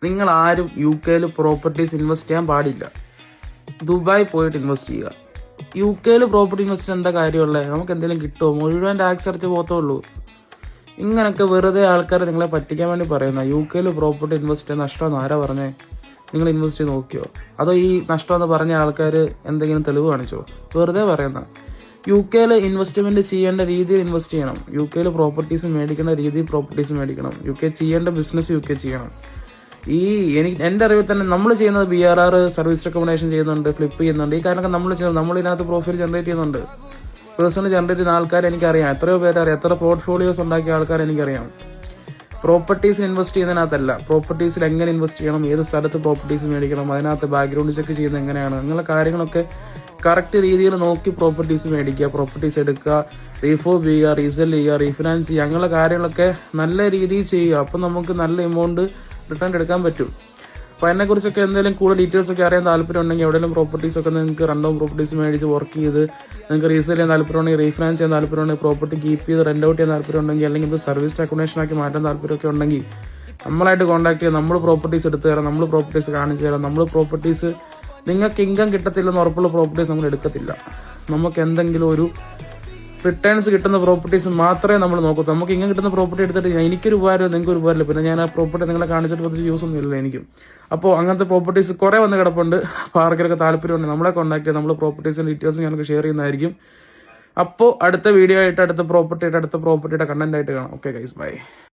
നിങ്ങൾ ആരും UK properties invest ചെയ്യാൻ പാടില്ല. ദുബായ് പോയിട്ട് ഇൻവെസ്റ്റ് ചെയ്യുക. UK പ്രോപ്പർട്ടി ഇൻവെസ്റ്റ് എന്താ കാര്യമുള്ളത്? നമുക്ക് എന്തെങ്കിലും കിട്ടുമോ? മുഴുവൻ ടാക്സ് അടച്ച് പോകത്തുള്ളൂ. ഇങ്ങനൊക്കെ വെറുതെ ആൾക്കാരെ നിങ്ങളെ പറ്റിക്കാൻ വേണ്ടി പറയുന്ന UK പ്രോപ്പർട്ടി ഇൻവെസ്റ്റ് ചെയ്യാൻ നഷ്ടമെന്ന് ആരാ പറഞ്ഞേ? നിങ്ങൾ ഇൻവെസ്റ്റ് ചെയ്ത് നോക്കിയോ? അതോ ഈ നഷ്ടമെന്ന് പറഞ്ഞ ആൾക്കാർ എന്തെങ്കിലും തെളിവ് കാണിച്ചോ? വെറുതെ പറയുന്ന. UK ഇൻവെസ്റ്റ്മെന്റ് ചെയ്യേണ്ട രീതിയിൽ ഇൻവെസ്റ്റ് ചെയ്യണം. UK പ്രോപ്പർട്ടീസ് മേടിക്കുന്ന രീതിയിൽ പ്രോപ്പർട്ടീസ് മേടിക്കണം. UK ചെയ്യേണ്ട ബിസിനസ് UK ചെയ്യണം. എൻ്റെ അറിവിൽ തന്നെ നമ്മൾ ചെയ്യുന്നത് BRR സർവീസ് റെക്കമെൻഡേഷൻ ചെയ്യുന്നുണ്ട്, ഫ്ലിപ്പ് ചെയ്യുന്നുണ്ട്. ഈ കാര്യമൊക്കെ നമ്മൾ ചെയ്യുന്നത്. നമ്മൾ ഇതിനകത്ത് പ്രോഫിറ്റ് ജനറേറ്റ് ചെയ്യുന്നുണ്ട്. പേഴ്സണൽ ജനറേറ്റ് ചെയ്യുന്ന ആൾക്കാരെ എനിക്കറിയാം. എത്രയോ പേരെ അറിയാം. എത്ര പോർട്ട്ഫോളിയോസ് ഉണ്ടാക്കിയ ആൾക്കാരെ എനിക്കറിയാം. പ്രോപ്പർട്ടീസിൽ ഇൻവെസ്റ്റ് ചെയ്യുന്നതിനകത്തല്ല, പ്രോപ്പർട്ടീസിൽ എങ്ങനെ ഇൻവെസ്റ്റ് ചെയ്യണം, ഏത് സ്ഥലത്ത് പ്രോപ്പർട്ടീസ് മേടിക്കണം, അതിനകത്ത് ബാക്ക്ഗ്രൗണ്ട് ചെക്ക് ചെയ്യുന്നത് എങ്ങനെയാണ്, അങ്ങനെയുള്ള കാര്യങ്ങളൊക്കെ കറക്റ്റ് രീതിയിൽ നോക്കി പ്രോപ്പർട്ടീസ് മേടിക്കുക, പ്രോപ്പർട്ടീസ് എടുക്കുക, റീഫോബ് ചെയ്യുക, റീസെൽ ചെയ്യുക, റീഫിനാൻസ് ചെയ്യുക, അങ്ങനെയുള്ള കാര്യങ്ങളൊക്കെ നല്ല രീതിയിൽ ചെയ്യുക. അപ്പം നമുക്ക് നല്ല എമൗണ്ട് റിട്ടേൺ എടുക്കാൻ പറ്റും. അപ്പോൾ അതിനെക്കുറിച്ചൊക്കെ എന്തെങ്കിലും കൂടുതൽ ഡീറ്റെയിൽസ് ഒക്കെ അറിയാൻ താല്പര്യം ഉണ്ടെങ്കിൽ എവിടെയെങ്കിലും പ്രോപ്പർട്ടീസ് ഒക്കെ നിങ്ങൾക്ക് റണ്ടോം പ്രോപ്പർട്ടീസ് മേടിച്ച് വർക്ക് ചെയ്ത് നിങ്ങൾക്ക് റീസെൽ ചെയ്യാൻ താല്പര്യമുണ്ടെങ്കിൽ, റീഫിനാൻസ് ചെയ്യാൻ താല്പര്യമുണ്ടെങ്കിൽ, പ്രോപ്പർട്ടി കീപ്പ് ചെയ്ത് റെന്റ് ഔട്ട് ചെയ്യാൻ താല്പര്യമുണ്ടെങ്കിൽ, അല്ലെങ്കിൽ ഇത് സർവീസ് അക്കോമഡേഷൻ ആക്കി മാറ്റാൻ താല്പര്യമൊക്കെ ഉണ്ടെങ്കിൽ നമ്മളായിട്ട് കോൺടാക്ട് ചെയ്യുക. നമ്മൾ പ്രോപ്പർട്ടീസ് എടുത്തു തരാം, നമ്മൾ പ്രോപ്പർട്ടീസ് കാണിച്ചു തരാം. നമ്മൾ പ്രോപ്പർട്ടീസ് നിങ്ങൾക്ക് ഇൻകം കിട്ടത്തില്ലെന്ന് ഉറപ്പുള്ള പ്രോപ്പർട്ടീസ് നമ്മൾ എടുക്കത്തില്ല. നമുക്ക് എന്തെങ്കിലും ഒരു റിട്ടേൺസ് കിട്ടുന്ന പ്രോപ്പർട്ടീസ് മാത്രമേ നമ്മൾ നോക്കൂ. നമുക്ക് ഇങ്ങനെ കിട്ടുന്ന പ്രോപ്പർട്ടി എടുത്തിട്ട് എനിക്കൊരു ഉപകാരം നിങ്ങൾക്ക് ഒരു ഉപകാരമില്ല. പിന്നെ ഞാൻ ആ പ്രോപ്പർട്ടി നിങ്ങളെ കാണിച്ചിട്ട് കുറച്ച് യൂസ് ഒന്നും ഇല്ല എനിക്കും. അപ്പോൾ അങ്ങനത്തെ പ്രോപ്പർട്ടീസ് കുറേ വന്ന് കിടപ്പുണ്ട്. അപ്പോൾ ആർക്കൊക്കെ താല്പര്യമുണ്ട് നമ്മളെ കോൺടാക്ട് ചെയ്യാം. നമ്മൾ പ്രോപ്പർട്ടീസിൻ്റെ ഡീറ്റെയിൽസ് ഞങ്ങൾക്ക് ഷെയർ ചെയ്യുന്നതായിരിക്കും. അപ്പോൾ അടുത്ത വീഡിയോ ആയിട്ട് അടുത്ത പ്രോപ്പർട്ടിയുടെ കണ്ടന്റ് ആയിട്ട് കാണാം. Okay guys, by.